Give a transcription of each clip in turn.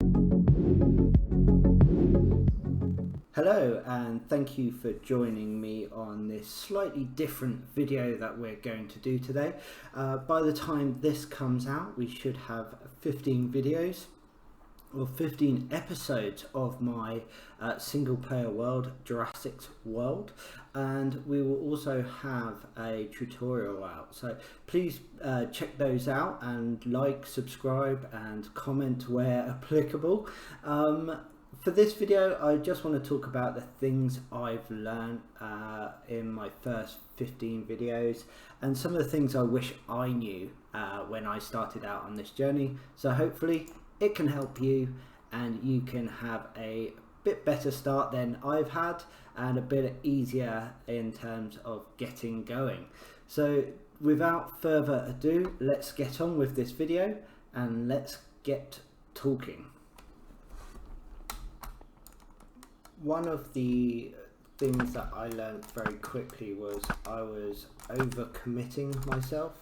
Hello, and thank you for joining me on this slightly different video that we're going to do today. By the time this comes out, we should have 15 videos or 15 episodes of my single player world, Jurassic's World, and we will also have a tutorial out. So please check those out and like, subscribe and comment where applicable. For this video, I just want to talk about the things I've learned in my first 15 videos and some of the things I wish I knew when I started out on this journey. So hopefully it can help you and you can have a bit better start than I've had and a bit easier in terms of getting going. So without further ado, let's get on with this video and let's get talking. One of the things that I learned very quickly was I was overcommitting myself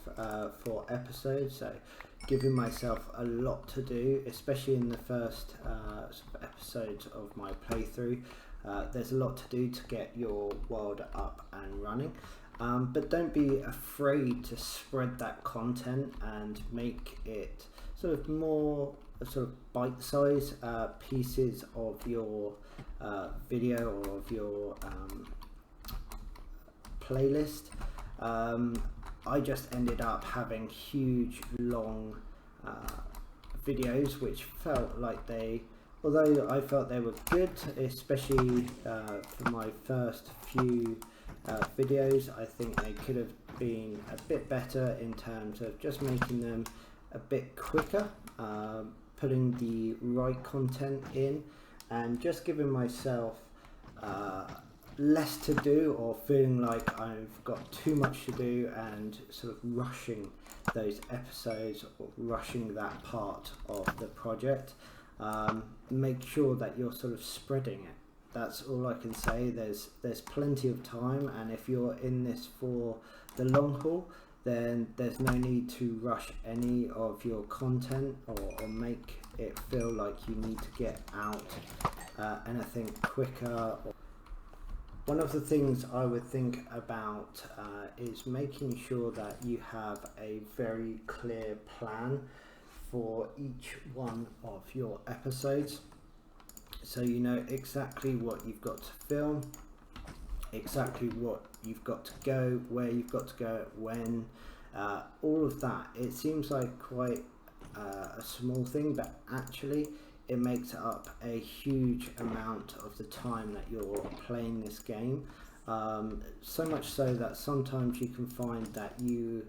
for episodes, so giving myself a lot to do, especially in the first episodes of my playthrough. There's a lot to do to get your world up and running, but don't be afraid to spread that content and make it sort of more sort of bite-sized pieces of your video or of your playlist. I just ended up having huge long videos which felt like although I felt they were good, especially for my first few videos, I think they could have been a bit better in terms of just making them a bit quicker, putting the right content in and just giving myself less to do, or feeling like I've got too much to do and sort of rushing those episodes or rushing that part of the project. Make sure that you're sort of spreading it. That's all I can say. There's plenty of time, and if you're in this for the long haul, then there's no need to rush any of your content or make it feel like you need to get out anything quicker. One of the things I would think about is making sure that you have a very clear plan for each one of your episodes, so you know exactly what you've got to film, exactly what you've got to go, where you've got to go, when, all of that. It seems like quite a small thing, but actually it makes up a huge amount of the time that you're playing this game. So much so that sometimes you can find that you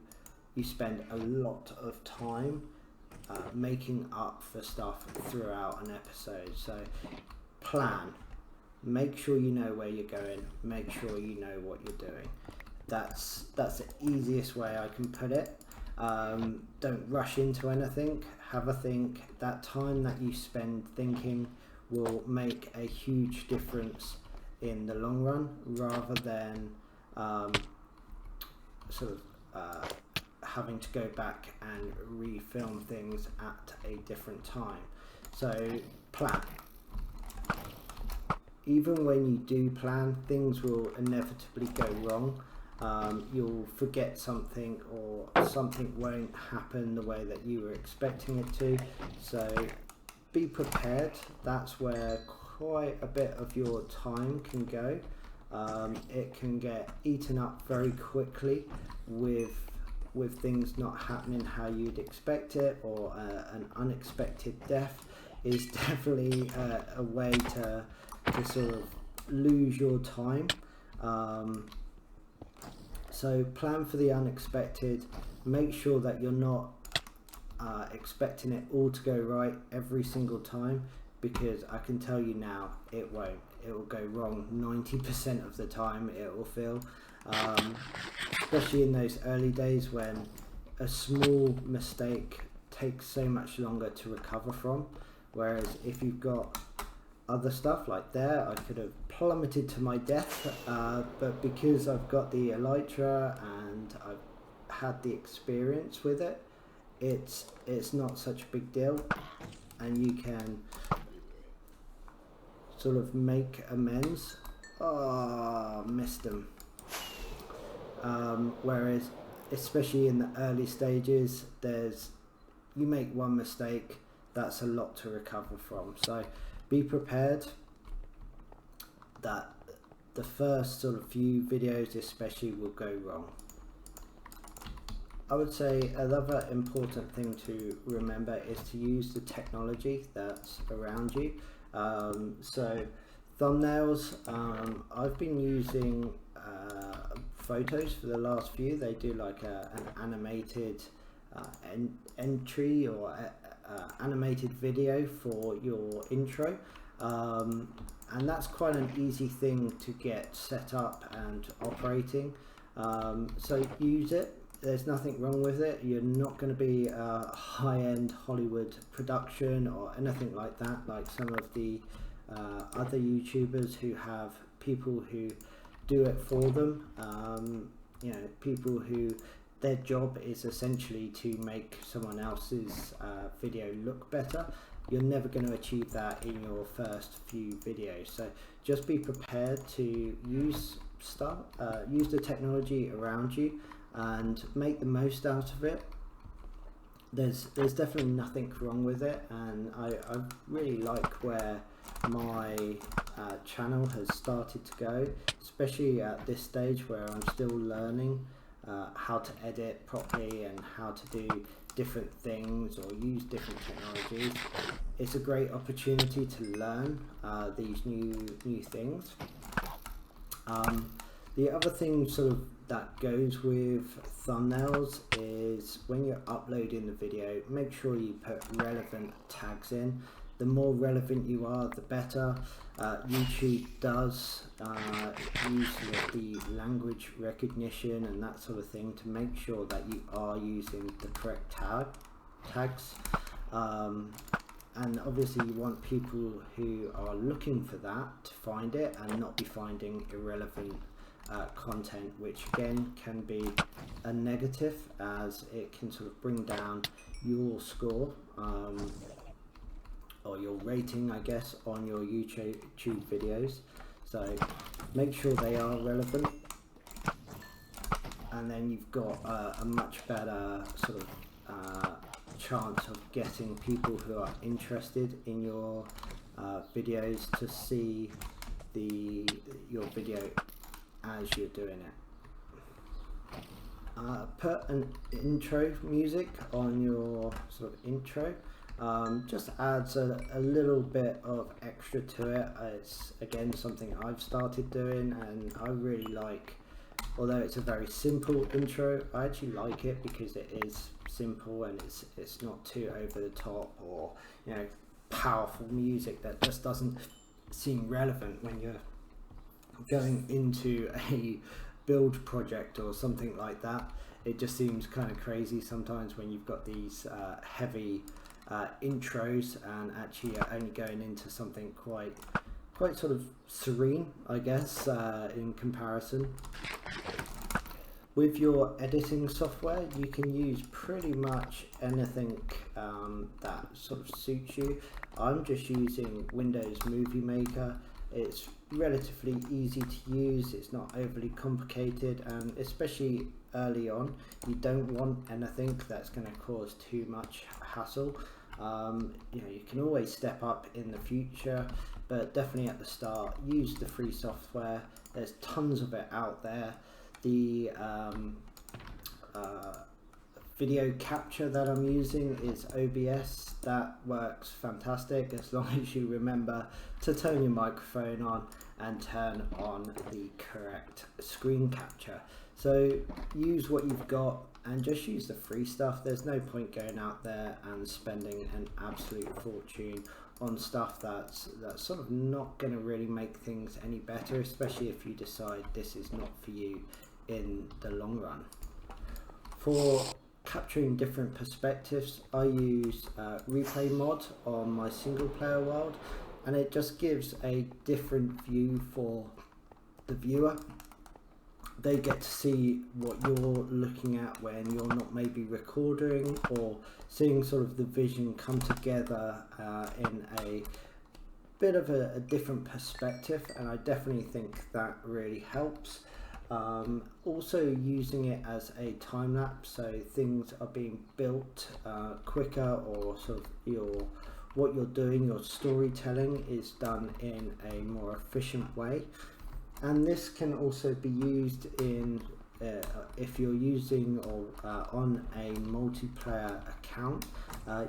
spend a lot of time making up for stuff throughout an episode. So plan. Make sure you know where you're going. Make sure you know what you're doing. That's the easiest way I can put it. Don't rush into anything. Have a think. That time that you spend thinking will make a huge difference in the long run, rather than having to go back and refilm things at a different time. So plan. Even when you do plan, things will inevitably go wrong. You'll forget something, or something won't happen the way that you were expecting it to. So be prepared. That's where quite a bit of your time can go. It can get eaten up very quickly with things not happening how you'd expect it, or an unexpected death is definitely a way to sort of lose your time. So plan for the unexpected. Make sure that you're not expecting it all to go right every single time, because I can tell you now, it won't. It will go wrong 90% of the time, it will feel. Especially in those early days when a small mistake takes so much longer to recover from. Whereas if you've got other stuff like there, I could have plummeted to my death, but because I've got the elytra and I've had the experience with it, it's not such a big deal. and you can sort of make amends. Oh, missed them. Whereas especially in the early stages, you make one mistake, that's a lot to recover from. So be prepared that the first sort of few videos especially will go wrong. I would say another important thing to remember is to use the technology that's around you. So thumbnails, I've been using photos for the last few. They do like an animated entry or animated video for your intro, and that's quite an easy thing to get set up and operating. So use it. There's nothing wrong with it. You're not going to be a high-end Hollywood production or anything like that, like some of the other YouTubers who have people who do it for them. You know, people who their job is essentially to make someone else's video look better. You're never going to achieve that in your first few videos. So just be prepared to use the technology around you and make the most out of it. There's definitely nothing wrong with it, and I really like where my channel has started to go, especially at this stage where I'm still learning how to edit properly and how to do different things or use different technologies. It's a great opportunity to learn these new things. The other thing sort of that goes with thumbnails is when you're uploading the video, make sure you put relevant tags in. The more relevant you are, the better. YouTube does use the language recognition and that sort of thing to make sure that you are using the correct tags. And obviously you want people who are looking for that to find it and not be finding irrelevant content, which again can be a negative, as it can sort of bring down your score or your rating, I guess, on your YouTube videos. So make sure they are relevant, and then you've got a much better sort of chance of getting people who are interested in your videos to see your video as you're doing it. Put an intro music on your sort of intro. Just adds a little bit of extra to it. It's again something I've started doing, and I really like, although it's a very simple intro, I actually like it because it is simple and it's not too over the top or, you know, powerful music that just doesn't seem relevant when you're going into a build project or something like that. It just seems kind of crazy sometimes when you've got these heavy intros and actually you're only going into something quite sort of serene, I guess, in comparison. With your editing software, you can use pretty much anything that sort of suits you. I'm just using Windows Movie Maker. It's relatively easy to use, it's not overly complicated, and especially early on, you don't want anything that's going to cause too much hassle. You know, you can always step up in the future, but definitely at the start, use the free software. There's tons of it out there. The video capture that I'm using is OBS. That works fantastic as long as you remember to turn your microphone on and turn on the correct screen capture. So use what you've got and just use the free stuff. There's no point going out there and spending an absolute fortune on stuff that's sort of not going to really make things any better, especially if you decide this is not for you in the long run. For capturing different perspectives, I use replay mod on my single player world, and it just gives a different view for the viewer. they get to see what you're looking at when you're not maybe recording, or seeing sort of the vision come together in a bit of a different perspective, and I definitely think that really helps. Also using it as a time lapse, so things are being built quicker, or sort of what you're doing, your storytelling is done in a more efficient way. And this can also be used in if you're using or on a multiplayer account.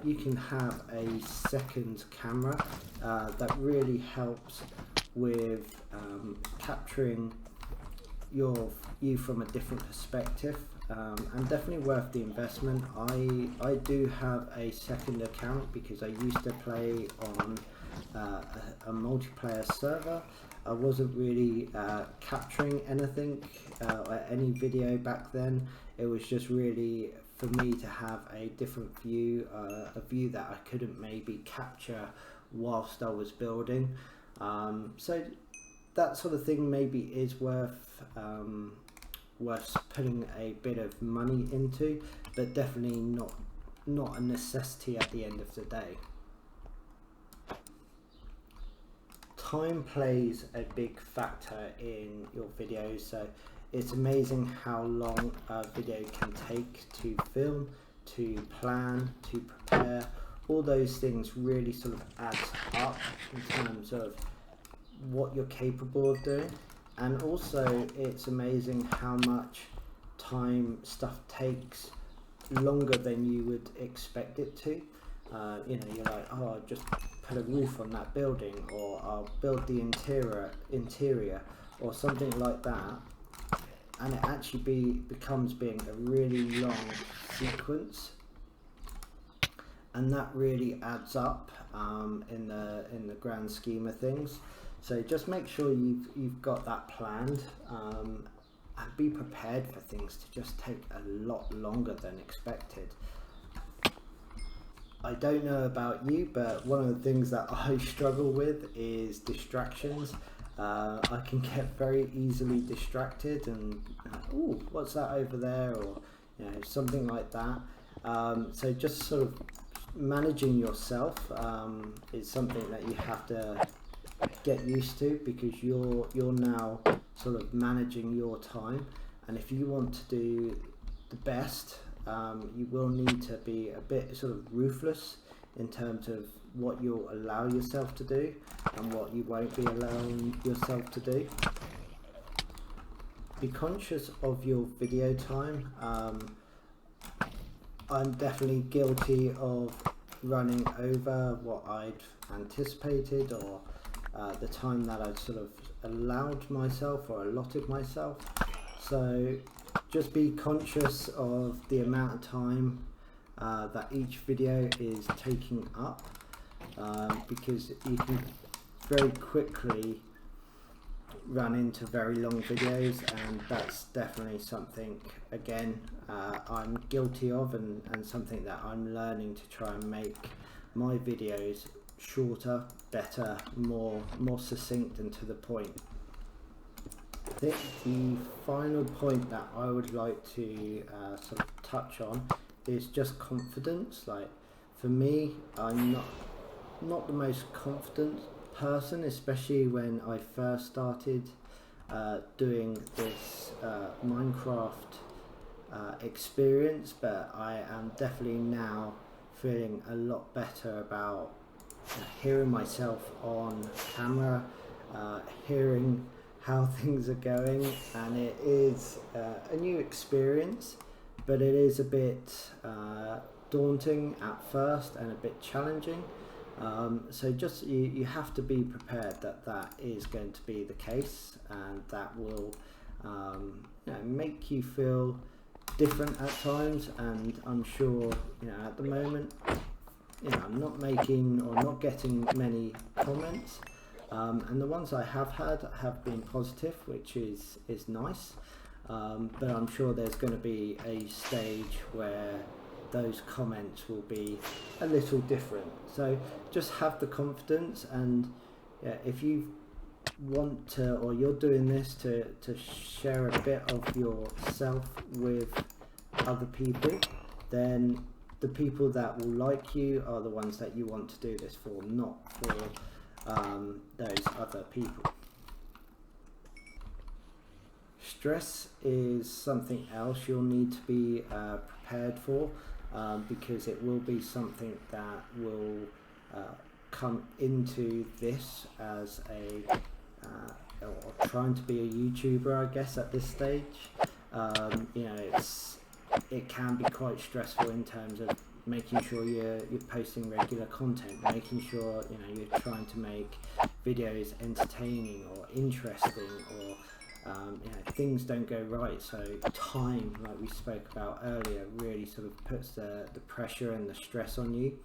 You can have a second camera that really helps with capturing you from a different perspective, and definitely worth the investment. I do have a second account because I used to play on a multiplayer server. I wasn't really capturing anything or any video back then. It was just really for me to have a different view, a view that I couldn't maybe capture whilst I was building. So that sort of thing maybe is worth putting a bit of money into, but definitely not a necessity at the end of the day. Time plays a big factor in your videos, so it's amazing how long a video can take to film, to plan, to prepare. All those things really sort of add up in terms of what you're capable of doing. And also it's amazing how much time stuff takes longer than you would expect it to. You know, you're like, oh, I'll just put a roof on that building, or I'll build the interior or something like that, and it actually becomes being a really long sequence, and that really adds up in the grand scheme of things. So just make sure you've got that planned, and be prepared for things to just take a lot longer than expected. I don't know about you, but one of the things that I struggle with is distractions. I can get very easily distracted, and oh, what's that over there, or you know, something like that. So just sort of managing yourself is something that you have to get used to, because you're now sort of managing your time, and if you want to do the best, you will need to be a bit sort of ruthless in terms of what you'll allow yourself to do and what you won't be allowing yourself to do. Be conscious of your video time. I'm definitely guilty of running over what I'd anticipated, or the time that I'd sort of allowed myself or allotted myself. So just be conscious of the amount of time that each video is taking up, because you can very quickly run into very long videos, and that's definitely something, again, I'm guilty of, and something that I'm learning to try and make my videos shorter, better, more succinct and to the point. I think the final point that I would like to sort of touch on is just confidence. Like, for me, I'm not the most confident person, especially when I first started doing this Minecraft experience, but I am definitely now feeling a lot better about hearing myself on camera, hearing how things are going, and it is a new experience, but it is a bit daunting at first and a bit challenging. So just you have to be prepared that is going to be the case, and that will you know, make you feel different at times. And I'm sure, you know, at the moment, you know, I'm not making or not getting many comments, and the ones I have had have been positive, which is nice, but I'm sure there's going to be a stage where those comments will be a little different. So just have the confidence, and yeah, if you've want to, or you're doing this to share a bit of yourself with other people, then the people that will like you are the ones that you want to do this for, not for those other people. Stress is something else you'll need to be prepared for, because it will be something that will come into this as a or trying to be a YouTuber, I guess, at this stage. You know, it can be quite stressful in terms of making sure you're posting regular content, making sure, you know, you're trying to make videos entertaining or interesting, or you know, things don't go right. So time, like we spoke about earlier, really sort of puts the pressure and the stress on you.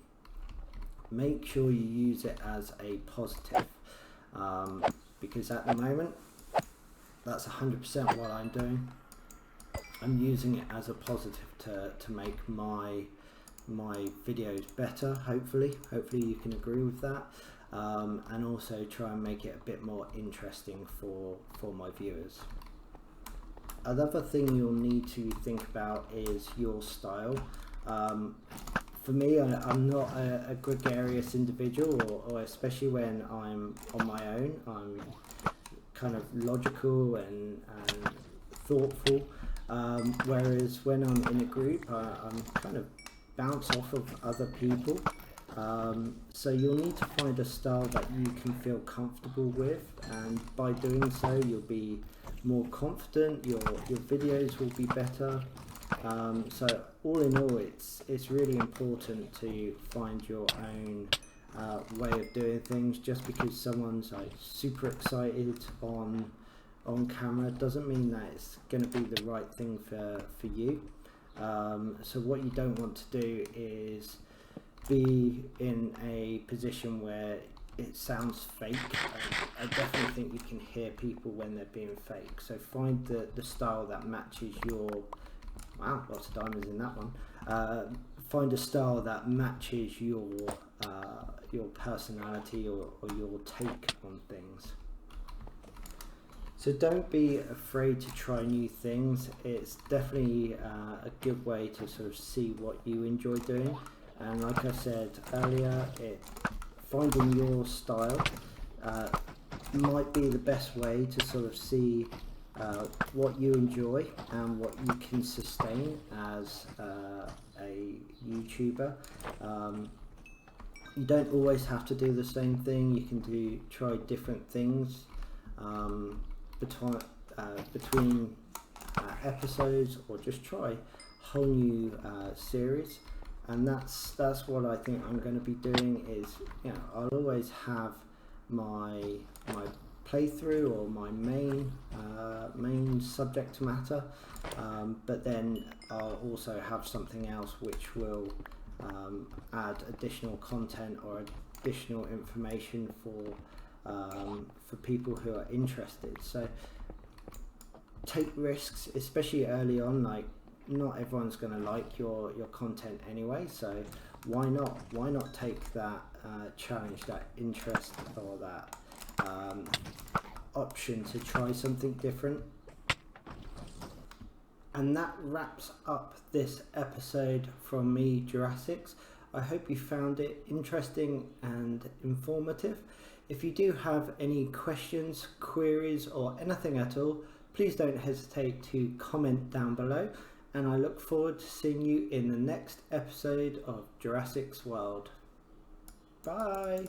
Make sure you use it as a positive, because at the moment, that's 100% what I'm doing. I'm using it as a positive to make my videos better. Hopefully you can agree with that, and also try and make it a bit more interesting for my viewers. Another thing you'll need to think about is your style. For me, I'm not a gregarious individual, or especially when I'm on my own, I'm kind of logical and thoughtful, whereas when I'm in a group, I'm kind of bounce off of other people. So you'll need to find a style that you can feel comfortable with, and by doing so you'll be more confident, your videos will be better. So all in all, it's really important to find your own way of doing things. Just because someone's like super excited on camera doesn't mean that it's going to be the right thing for you. So what you don't want to do is be in a position where it sounds fake. I definitely think you can hear people when they're being fake. So find the style that matches your, wow, lots of diamonds in that one. Find a style that matches your personality or your take on things. So don't be afraid to try new things. It's definitely a good way to sort of see what you enjoy doing. And like I said earlier, finding your style might be the best way to sort of see what you enjoy and what you can sustain as a YouTuber. You don't always have to do the same thing. You can try different things between episodes, or just try a whole new series. And that's what I think I'm going to be doing. Is, you know, I'll always have my playthrough or my main subject matter, but then I'll also have something else which will add additional content or additional information for people who are interested. So take risks, especially early on. Like, not everyone's going to like your content anyway, so why not take that challenge, that interest, or that option to try something different. And that wraps up this episode from me, Jurassics. I hope you found it interesting and informative. If you do have any questions, queries, or anything at all, please don't hesitate to comment down below, and I look forward to seeing you in the next episode of Jurassic's World. Bye!